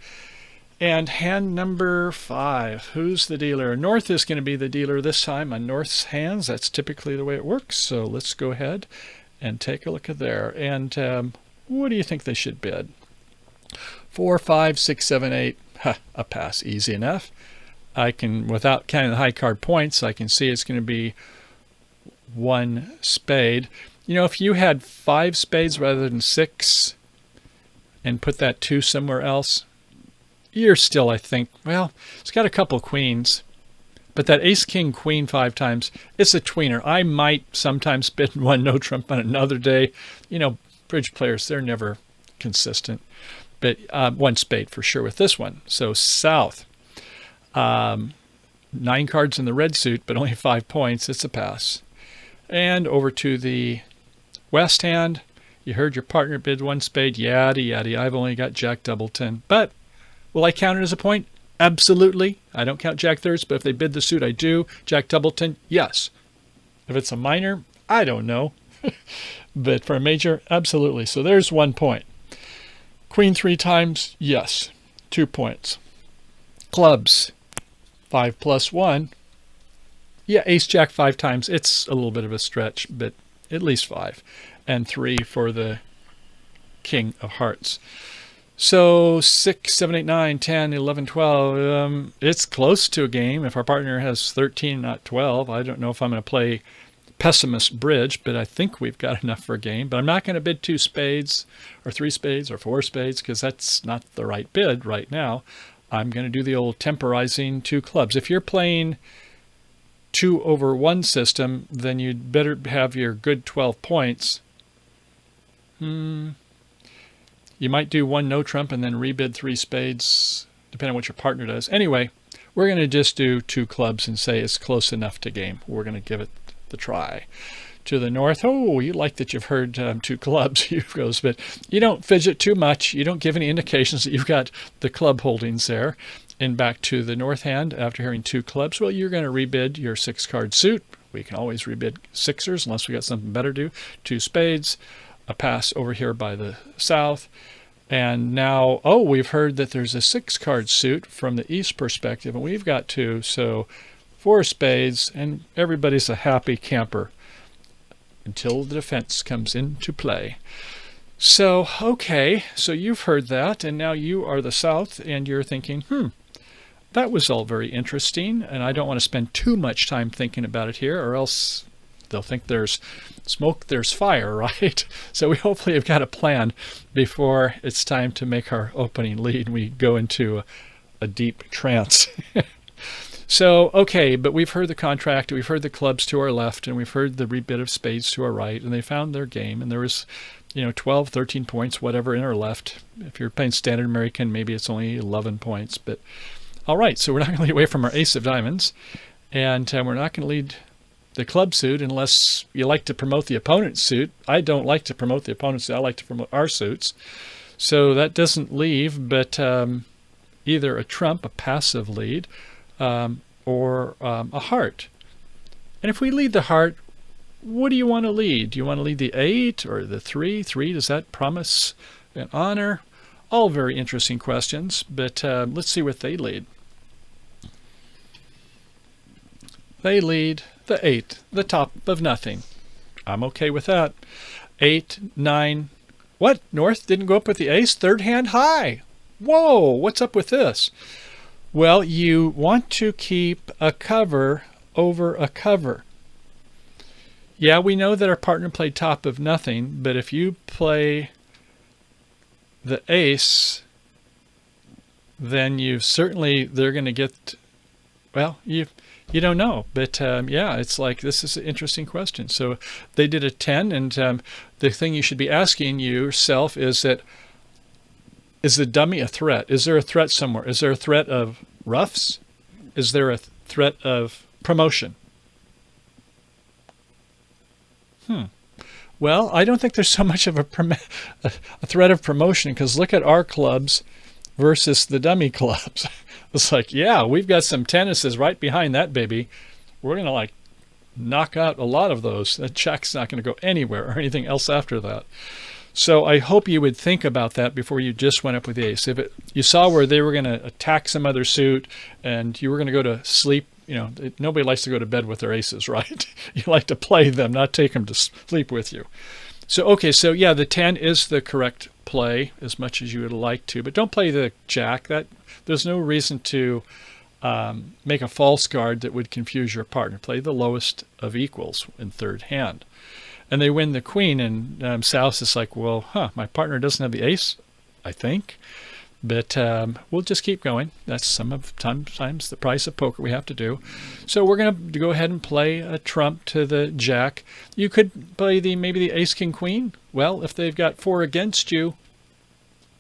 And hand number 5, who's the dealer? North is going to be the dealer this time on North's hands. That's typically the way it works. So let's go ahead and take a look at there. And what do you think they should bid? 4, 5, 6, 7, 8. A pass, easy enough. I can, without counting the high card points, I can see it's going to be 1 spade. You know, if you had 5 spades rather than 6 and put that 2 somewhere else, you're still, I think, well, it's got a couple queens, but that ace, king, queen 5 times, it's a tweener. I might sometimes bid 1 no trump on another day. You know, bridge players, they're never consistent. But 1 spade for sure with this one. So south, 9 cards in the red suit, but only 5 points. It's a pass. And over to the west hand, you heard your partner bid 1 spade. Yada, yada. I've only got jack doubleton. But will I count it as a point? Absolutely. I don't count jack thirds, but if they bid the suit, I do. Jack doubleton, yes. If it's a minor, I don't know. But for a major, absolutely. So there's 1 point. Queen 3 times, yes. 2 points. Clubs, 5 plus 1. Yeah, ace jack 5 times. It's a little bit of a stretch, but at least 5. And 3 for the king of hearts. So 6, 7, 8, 9, 10, 11, 12. It's close to a game. If our partner has 13, not 12, I don't know if I'm going to play pessimist bridge, but I think we've got enough for a game. But I'm not going to bid 2 spades or 3 spades or 4 spades, because that's not the right bid right now. I'm going to do the old temporizing 2 clubs. If you're playing 2 over 1 system, then you'd better have your good 12 points. You might do 1 no trump and then rebid 3 spades, depending on what your partner does. Anyway, we're going to just do 2 clubs and say it's close enough to game. We're going to give it the try. To the north, oh, you like that you've heard 2 clubs. You goes, but you don't fidget too much. You don't give any indications that you've got the club holdings there. And back to the north hand, after hearing 2 clubs, well, you're going to rebid your 6-card suit. We can always rebid 6ers unless we got something better to do. 2 spades, a pass over here by the south. And now, oh, we've heard that there's a 6-card suit from the east perspective, and we've got 2. So 4 spades, and everybody's a happy camper until the defense comes into play. So, okay, so you've heard that, and now you are the South, and you're thinking, that was all very interesting, and I don't want to spend too much time thinking about it here, or else they'll think there's smoke, there's fire, right? So we hopefully have got a plan before it's time to make our opening lead and we go into a deep trance. So, okay, but we've heard the contract, we've heard the clubs to our left, and we've heard the bit of spades to our right, and they found their game, and there was 12, 13 points, whatever, in our left. If you're playing standard American, maybe it's only 11 points. But all right, so we're not going to lead away from our ace of diamonds, and we're not going to lead the club suit unless you like to promote the opponent's suit. I don't like to promote the opponent's suit. I like to promote our suits. So that doesn't leave but either a trump, a passive lead, or a heart. And if we lead the heart, what do you want to lead? Do you want to lead the 8 or the 3? 3, does that promise an honor? All very interesting questions, but let's see what they lead. They lead the 8, the top of nothing. I'm okay with that. 8, 9. What? North didn't go up with the ace? Third hand high. Whoa, what's up with this? Well, you want to keep a cover over a cover. Yeah, we know that our partner played top of nothing, but if you play the ace, then they're going to get, well, you don't know. But yeah, it's like, this is an interesting question. So they did a 10, and the thing you should be asking yourself is the dummy a threat? Is there a threat somewhere? Is there a threat of roughs? Is there a threat of promotion? Well, I don't think there's so much of a threat of promotion, because look at our clubs versus the dummy clubs. It's like, yeah, we've got some tennises right behind that baby. We're going to knock out a lot of those. That jack's not going to go anywhere or anything else after that. So I hope you would think about that before you just went up with the ace. If you saw where they were going to attack some other suit and you were going to go to sleep, nobody likes to go to bed with their aces, right? You like to play them, not take them to sleep with you. So, okay, so yeah, the 10 is the correct play as much as you would like to, but don't play the jack. There's no reason to make a false card that would confuse your partner. Play the lowest of equals in third hand. And they win the queen, and South is like, well, my partner doesn't have the ace, I think. But we'll just keep going. That's sometimes the price of poker we have to do. So we're going to go ahead and play a trump to the jack. You could play maybe the ace, king, queen. Well, if they've got 4 against you,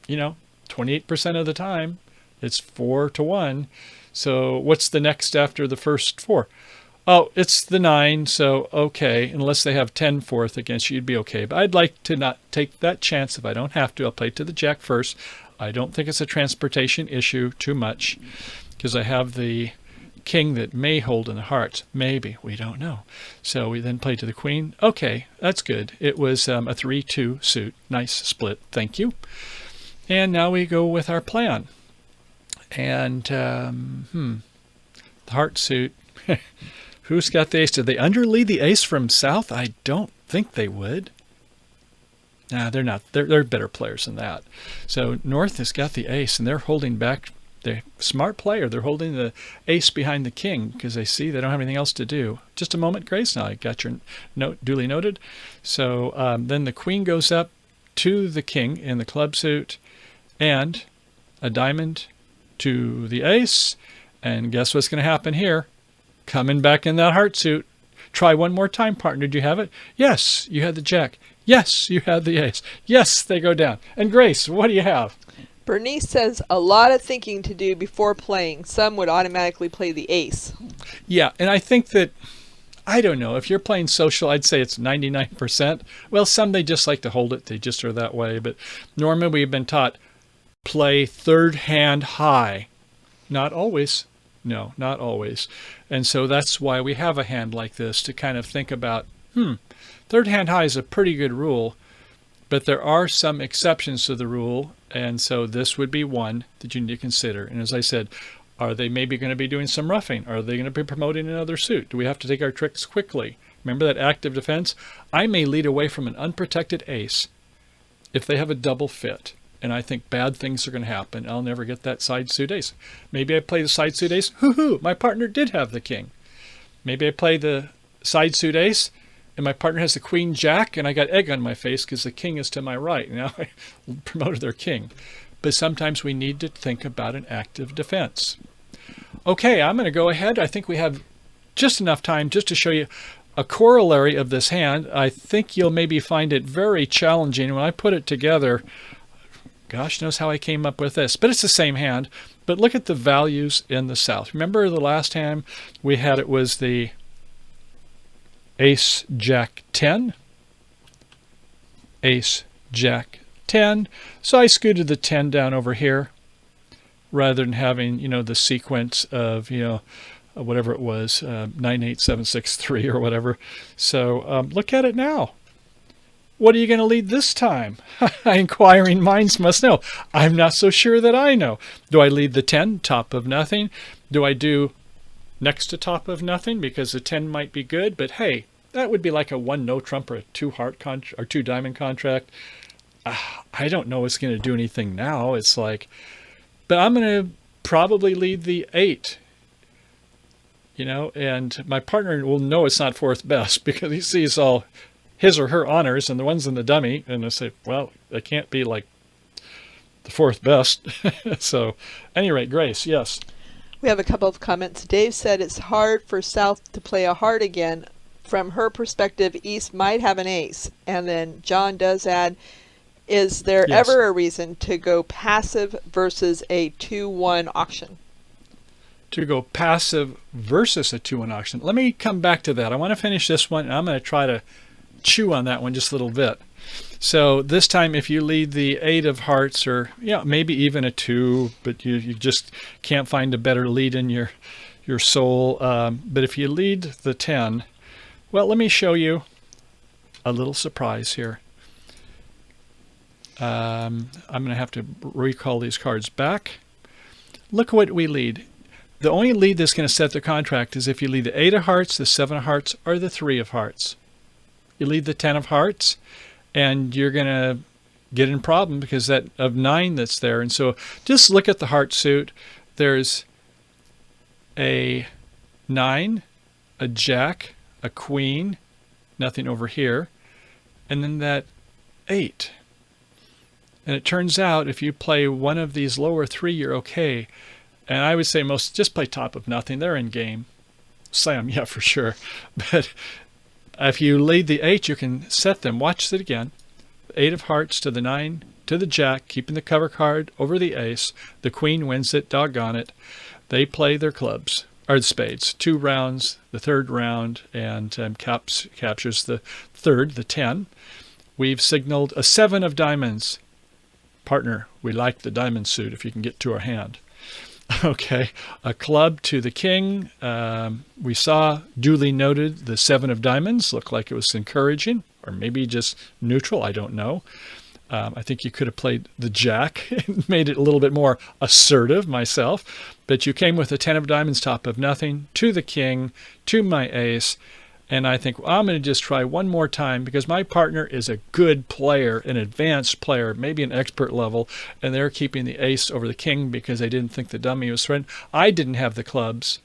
28% of the time, it's 4-1. So what's the next after the first 4? Oh, it's the 9, so okay, unless they have 10 fourth against you, you'd be okay. But I'd like to not take that chance if I don't have to. I'll play to the jack first. I don't think it's a transportation issue too much, because I have the king that may hold in the hearts. Maybe, we don't know. So we then play to the queen. Okay, that's good. It was a 3-2 suit. Nice split, thank you. And now we go with our plan. And the heart suit. Who's got the ace? Did they underlead the ace from South? I don't think they would. Nah, they're not. They're better players than that. So North has got the ace, and they're holding back. They're a smart player. They're holding the ace behind the king because they see they don't have anything else to do. Just a moment, Grace. Now I got your note duly noted. So then the queen goes up to the king in the club suit, and a diamond to the ace. And guess what's going to happen here? Coming back in that heart suit. Try one more time, partner. Did you have it? Yes, you had the jack. Yes, you had the ace. Yes, they go down. And Grace, what do you have? Bernice says a lot of thinking to do before playing. Some would automatically play the ace. Yeah, and I think that, I don't know, if you're playing social, I'd say it's 99%. Well, some they just like to hold it. They just are that way. But normally we've been taught play third hand high. Not always. No, not always. And so that's why we have a hand like this to kind of think about, third hand high is a pretty good rule, but there are some exceptions to the rule, and so this would be one that you need to consider. And as I said, are they maybe going to be doing some roughing? Are they going to be promoting another suit? Do we have to take our tricks quickly? Remember that active defense? I may lead away from an unprotected ace, if they have a double fit, and I think bad things are going to happen, I'll never get that side suit ace. Maybe I play the side suit ace. Hoo-hoo, my partner did have the king. Maybe I play the side suit ace, and my partner has the queen jack, and I got egg on my face because the king is to my right. Now I promoted their king. But sometimes we need to think about an active defense. Okay, I'm going to go ahead. I think we have just enough time just to show you a corollary of this hand. I think you'll maybe find it very challenging when I put it together. Gosh knows how I came up with this, but it's the same hand. But look at the values in the south. Remember the last time we had it was the ace jack 10, ace jack 10. So I scooted the 10 down over here rather than having, the sequence of, whatever it was, 98763 or whatever. So look at it now. What are you going to lead this time? Inquiring minds must know. I'm not so sure that I know. Do I lead the 10, top of nothing? Do I do next to top of nothing because the 10 might be good? But hey, that would be like a 1 no trump or a 2 heart or 2 diamond contract. I don't know what's going to do anything now. It's like, but I'm going to probably lead the 8. And my partner will know it's not fourth best because he sees all his or her honors and the ones in the dummy, and I say, well, it can't be like the fourth best. So, at any rate, Grace, yes. We have a couple of comments. Dave said it's hard for South to play a heart again. From her perspective, East might have an ace. And then John does add, is there Yes. ever a reason to go passive versus a 2-1 auction? To go passive versus a 2-1 auction. Let me come back to that. I want to finish this one, and I'm going to try to chew on that one just a little bit. So this time, if you lead the 8 of hearts, or maybe even a 2, but you just can't find a better lead in your soul. But if you lead the 10, well, let me show you a little surprise here. I'm going to have to recall these cards back. Look what we lead. The only lead that's going to set the contract is if you lead the 8 of hearts, the 7 of hearts, or the 3 of hearts. You lead the 10 of hearts, and you're going to get in problem because that of 9 that's there. And so just look at the heart suit. There's a 9, a jack, a queen, nothing over here, and then that 8. And it turns out if you play one of these lower 3, you're okay. And I would say most just play top of nothing. They're in game. Slam, yeah, for sure. But if you lead the 8, you can set them. Watch it again. 8 of hearts to the 9 to the jack, keeping the cover card over the ace. The queen wins it, doggone it. They play their clubs, or the spades. 2 rounds, the 3rd round, and captures the 3rd, the 10. We've signaled a 7 of diamonds. Partner, we like the diamond suit if you can get to our hand. Okay, a club to the king. We saw, duly noted, the 7 of diamonds. Looked like it was encouraging, or maybe just neutral. I don't know. I think you could have played the jack and made it a little bit more assertive myself. But you came with a 10 of diamonds, top of nothing, to the king, to my ace. And I think, well, I'm going to just try one more time because my partner is a good player, an advanced player, maybe an expert level, and they're keeping the ace over the king because they didn't think the dummy was threatened. I didn't have the clubs,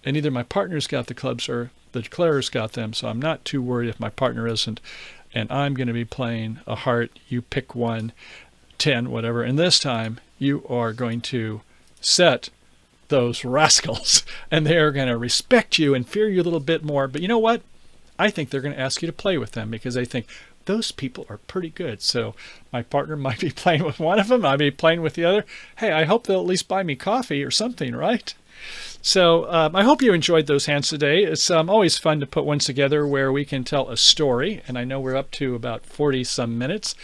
and either my partner's got the clubs or the declarer's got them, so I'm not too worried if my partner isn't. And I'm going to be playing a heart. You pick 1, 10, whatever. And this time, you are going to set those rascals, and they are going to respect you and fear you a little bit more. But you know what? I think they're going to ask you to play with them because they think those people are pretty good. So my partner might be playing with one of them. I may be playing with the other. Hey, I hope they'll at least buy me coffee or something, right? So I hope you enjoyed those hands today. It's always fun to put ones together where we can tell a story. And I know we're up to about 40-some minutes.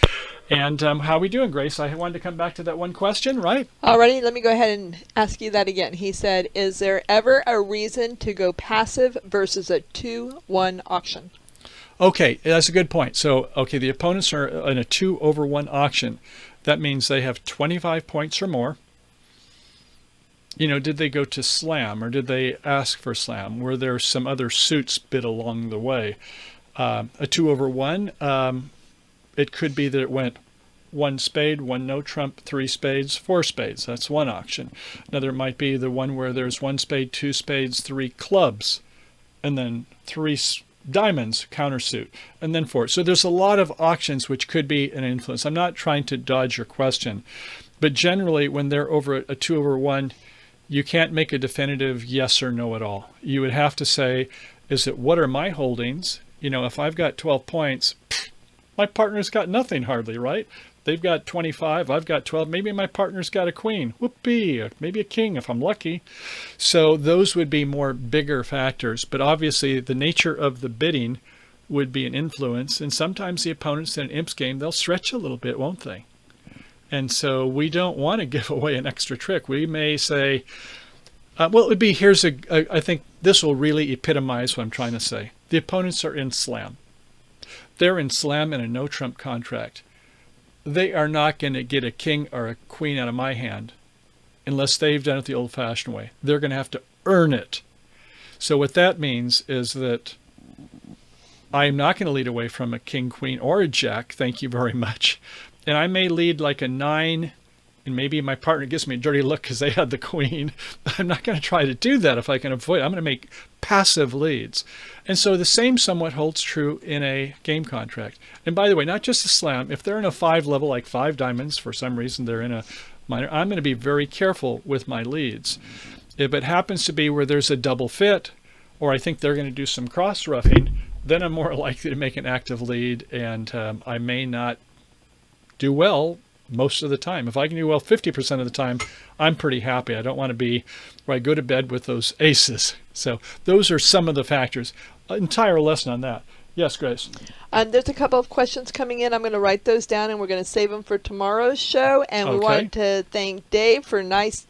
And how are we doing, Grace? I wanted to come back to that one question, right? Alrighty, let me go ahead and ask you that again. He said, is there ever a reason to go passive versus a 2-1 auction? Okay, that's a good point. So, okay, the opponents are in a 2-over-1 auction. That means they have 25 points or more. Did they go to slam or did they ask for slam? Were there some other suits bid along the way? A 2-over-1, it could be that it went one spade, one no trump, 3 spades, 4 spades. That's one auction. Another might be the one where there's 1 spade, 2 spades, 3 clubs, and then 3 diamonds, countersuit, and then 4. So there's a lot of auctions which could be an influence. I'm not trying to dodge your question, but generally when they're over a 2/1, you can't make a definitive yes or no at all. You would have to say, is it what are my holdings? You know, if I've got 12 points, my partner's got nothing hardly, right? They've got 25, I've got 12. Maybe my partner's got a queen. Whoopee, maybe a king if I'm lucky. So those would be more bigger factors. But obviously the nature of the bidding would be an influence. And sometimes the opponents in an imps game, they'll stretch a little bit, won't they? And so we don't want to give away an extra trick. We may say, well, it would be, I think this will really epitomize what I'm trying to say. The opponents are in slam. They're in slam in a no trump contract. They are not going to get a king or a queen out of my hand unless they've done it the old-fashioned way. They're going to have to earn it. So what that means is that I'm not going to lead away from a king, queen, or a jack. Thank you very much. And I may lead like a 9, and maybe my partner gives me a dirty look because they had the queen. I'm not going to try to do that if I can avoid it. I'm going to make passive leads. And so the same somewhat holds true in a game contract. And by the way, not just a slam. If they're in a 5 level, like 5 diamonds, for some reason they're in a minor, I'm going to be very careful with my leads. If it happens to be where there's a double fit, or I think they're going to do some cross-roughing, then I'm more likely to make an active lead, and I may not do well most of the time. If I can do well 50% of the time, I'm pretty happy. I don't want to be where I go to bed with those aces. So those are some of the factors. An entire lesson on that. Yes, Grace. There's a couple of questions coming in. I'm going to write those down, and we're going to save them for tomorrow's show. And we Okay. want to thank Dave for a nice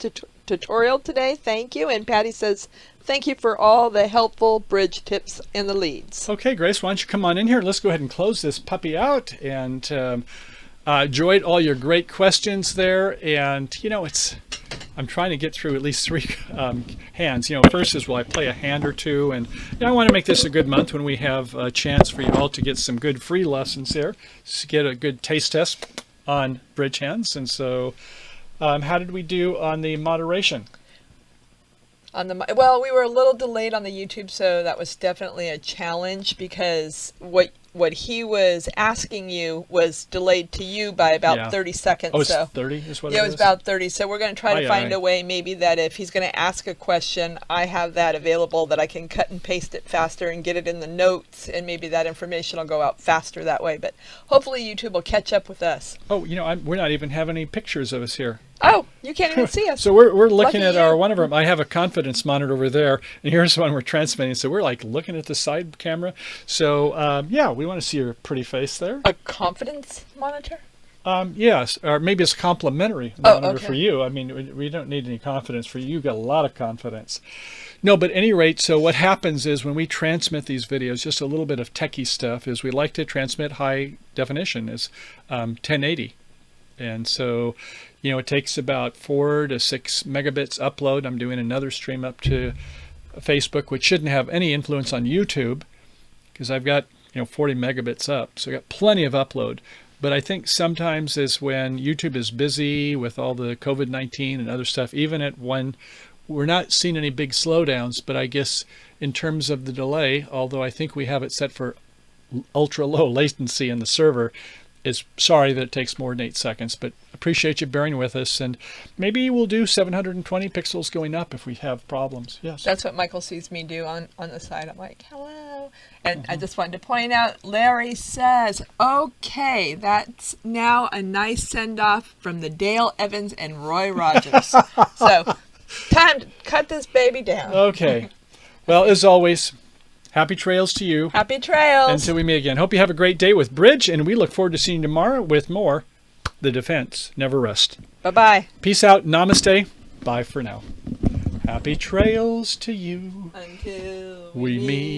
tutorial today. Thank you. And Patty says, thank you for all the helpful bridge tips and the leads. Okay, Grace, why don't you come on in here? Let's go ahead and close this puppy out. And enjoyed all your great questions there. And, you know, I'm trying to get through at least 3 hands. You know, first is, will I play a hand or two? And you know, I want to make this a good month when we have a chance for you all to get some good free lessons here, to get a good taste test on BridgeHands. And so how did we do on the moderation? Well, we were a little delayed on the YouTube, so that was definitely a challenge because what he was asking you was delayed to you by about 30 seconds. Oh, it's so 30 is what yeah, it it was is? about 30. So we're going to try to find aye. a way maybe that if he's going to ask a question, I have that available that I can cut and paste it faster and get it in the notes, and maybe that information will go out faster that way. But hopefully YouTube will catch up with us. Oh, you know, we're not even having any pictures of us here. Oh, you can't even see us. So we're looking Lucky at you. one of our, I have a confidence monitor over there, and here's one we're transmitting. So we're like looking at the side camera. So yeah, we want to see your pretty face there. A confidence monitor? Yes, or maybe it's complimentary monitor okay. for you. I mean, we don't need any confidence for you. You've got a lot of confidence. No, but at any rate, so what happens is when we transmit these videos, just a little bit of techie stuff, is we like to transmit high definition, is 1080. And so, you know, it takes about 4 to 6 megabits upload. I'm doing another stream up to Facebook, which shouldn't have any influence on YouTube because I've got, you know, 40 megabits up. So I got plenty of upload. But I think sometimes is when YouTube is busy with all the COVID-19 and other stuff, even at one, we're not seeing any big slowdowns, but I guess in terms of the delay, although I think we have it set for ultra low latency in the server, is sorry that it takes more than 8 seconds, but appreciate you bearing with us. And maybe we'll do 720 pixels going up if we have problems. Yes. That's what Michael sees me do on the side. I'm like, hello. And I just wanted to point out, Larry says, okay, that's now a nice send-off from the Dale Evans and Roy Rogers. So time to cut this baby down. Okay. Well, as always, happy trails to you. Happy trails. Until we meet again. Hope you have a great day with Bridge, and we look forward to seeing you tomorrow with more The Defense Never Rest. Bye-bye. Peace out. Namaste. Bye for now. Happy trails to you. Until We meet.